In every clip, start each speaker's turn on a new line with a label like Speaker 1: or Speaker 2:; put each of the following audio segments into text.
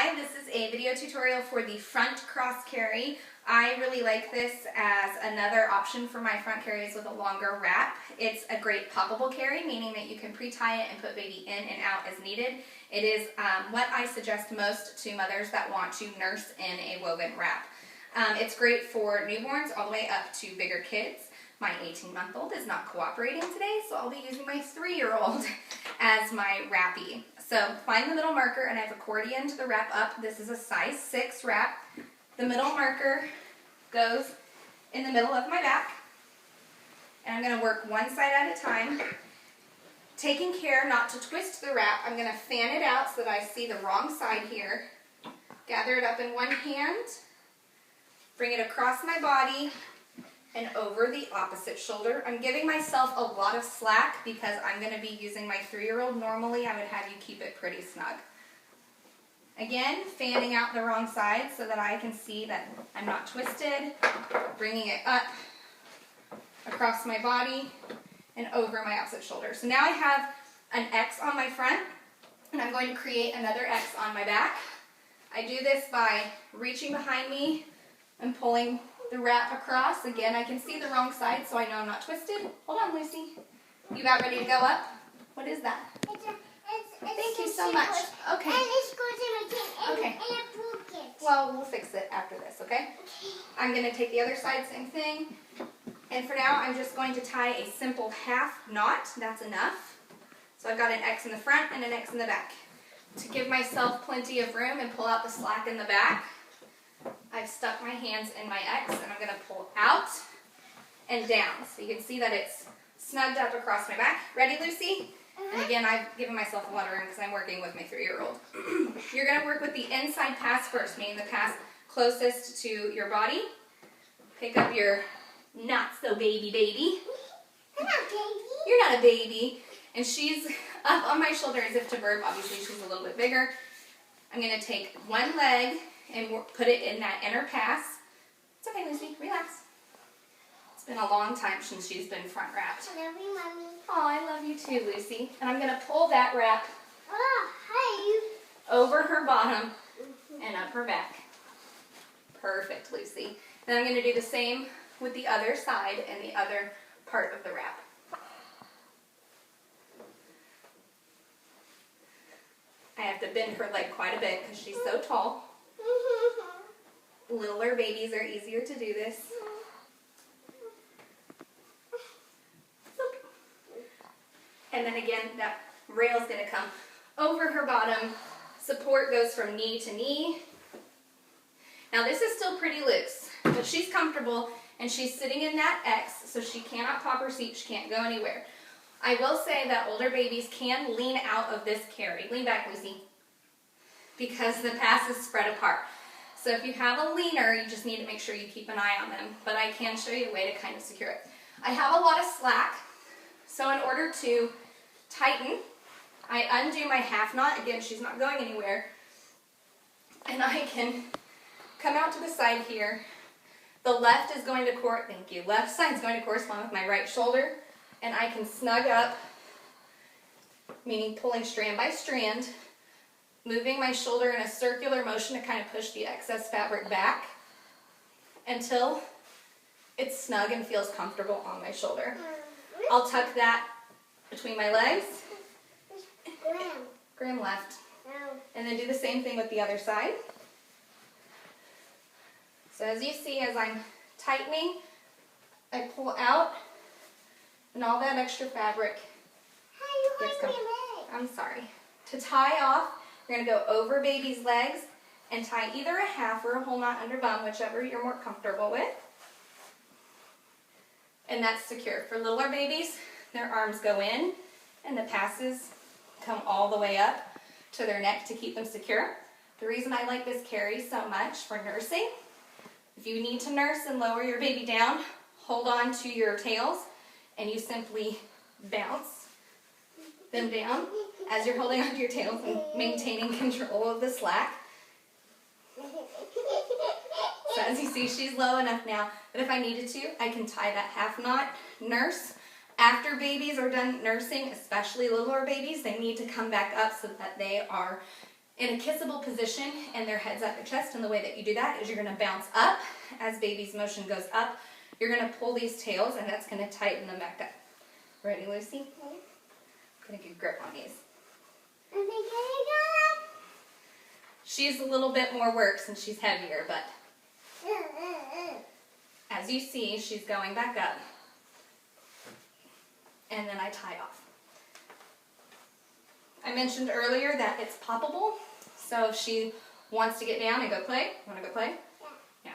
Speaker 1: Hi, this is a video tutorial for the front cross carry. I really like this as another option for my front carries with a longer wrap. It's a great poppable carry, meaning that you can pre-tie it and put baby in and out as needed. It is what I suggest most to mothers that want to nurse in a woven wrap. It's great for newborns all the way up to bigger kids. My 18-month-old is not cooperating today, so I'll be using my 3-year-old as my wrappy. So find the middle marker, and I've accordioned the wrap up. This is a size 6 wrap. The middle marker goes in the middle of my back, and I'm going to work one side at a time, taking care not to twist the wrap. I'm going to fan it out so that I see the wrong side here. Gather it up in one hand, bring it across my body, and over the opposite shoulder. I'm giving myself a lot of slack because I'm going to be using my 3-year-old. Normally I would have you keep it pretty snug. Again, fanning out the wrong side so that I can see that I'm not twisted, bringing it up across my body and over my opposite shoulder. So now I have an X on my front, and I'm going to create another X on my back. I do this by reaching behind me and pulling the wrap across. Again, I can see the wrong side, so I know I'm not twisted. Hold on, Lucy. You about ready to go up? What is that? Thank you so much. Okay.
Speaker 2: And it's going to
Speaker 1: Okay.
Speaker 2: and it broke it.
Speaker 1: Well, we'll fix it after this, okay? I'm going to take the other side, same thing. And for now, I'm just going to tie a simple half knot. That's enough. So I've got an X in the front and an X in the back. To give myself plenty of room and pull out the slack in the back, I've stuck my hands in my X, and I'm going to pull out and down. So you can see that it's snugged up across my back. Ready, Lucy? And again, I've given myself a lot of room because I'm working with my 3-year-old. You're going to work with the inside pass first, meaning the pass closest to your body. Pick up your not-so-baby baby.
Speaker 2: I'm not baby.
Speaker 1: You're not a baby. And she's up on my shoulder as if to burp. Obviously, she's a little bit bigger. I'm going to take one leg and put it in that inner pass. It's okay, Lucy. Relax. It's been a long time since she's been front wrapped.
Speaker 2: I love you, Mommy.
Speaker 1: Oh, I love you too, Lucy. And I'm going to pull that wrap
Speaker 2: Oh, hi.
Speaker 1: over her bottom and up her back. Perfect, Lucy. Then I'm going to do the same with the other side and the other part of the wrap. I have to bend her leg quite a bit because she's so tall. Littler babies are easier to do this. And then again, that rail is going to come over her bottom. Support goes from knee to knee. Now this is still pretty loose, but she's comfortable and she's sitting in that X, so she cannot pop her seat, she can't go anywhere. I will say that older babies can lean out of this carry. Lean back, Lucy, because the pass is spread apart. So if you have a leaner, you just need to make sure you keep an eye on them. But I can show you a way to kind of secure it. I have a lot of slack, so in order to tighten, I undo my half knot. Again, she's not going anywhere. And I can come out to the side here. The left is going to thank you. Left side is going to correspond with my right shoulder. And I can snug up, meaning pulling strand by strand, moving my shoulder in a circular motion to kind of push the excess fabric back until it's snug and feels comfortable on my shoulder. I'll tuck that between my legs. Graham left. And then do the same thing with the other side. So as you see, as I'm tightening, I pull out, and all that extra fabric gets covered. I'm sorry. To tie off, you're going to go over baby's legs and tie either a half or a whole knot under bum, whichever you're more comfortable with. And that's secure. For littler babies, their arms go in and the passes come all the way up to their neck to keep them secure. The reason I like this carry so much for nursing, if you need to nurse and lower your baby down, hold on to your tails and you simply bounce them down as you're holding onto your tails and maintaining control of the slack. So as you see, she's low enough now that if I needed to, I can tie that half knot, nurse. After babies are done nursing, especially littler babies, they need to come back up so that they are in a kissable position and their head's at their chest. And the way that you do that is you're going to bounce up. As baby's motion goes up, you're going to pull these tails, and that's going to tighten them back up. Ready, Lucy?
Speaker 2: Okay.
Speaker 1: Gonna get grip on these.
Speaker 2: I think I
Speaker 1: She's a little bit more work since she's heavier, but
Speaker 2: got it.
Speaker 1: as you see, she's going back up. And then I tie off. I mentioned earlier that it's poppable, so if she wants to get down and go play, wanna go play? Yeah.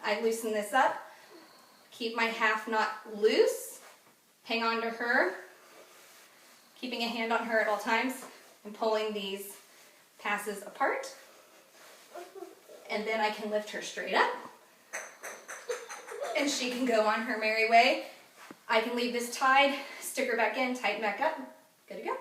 Speaker 1: I loosen this up, keep my half knot loose, hang on to her, keeping a hand on her at all times, and pulling these passes apart. And then I can lift her straight up, and she can go on her merry way. I can leave this tied, stick her back in, tighten back up, good to go.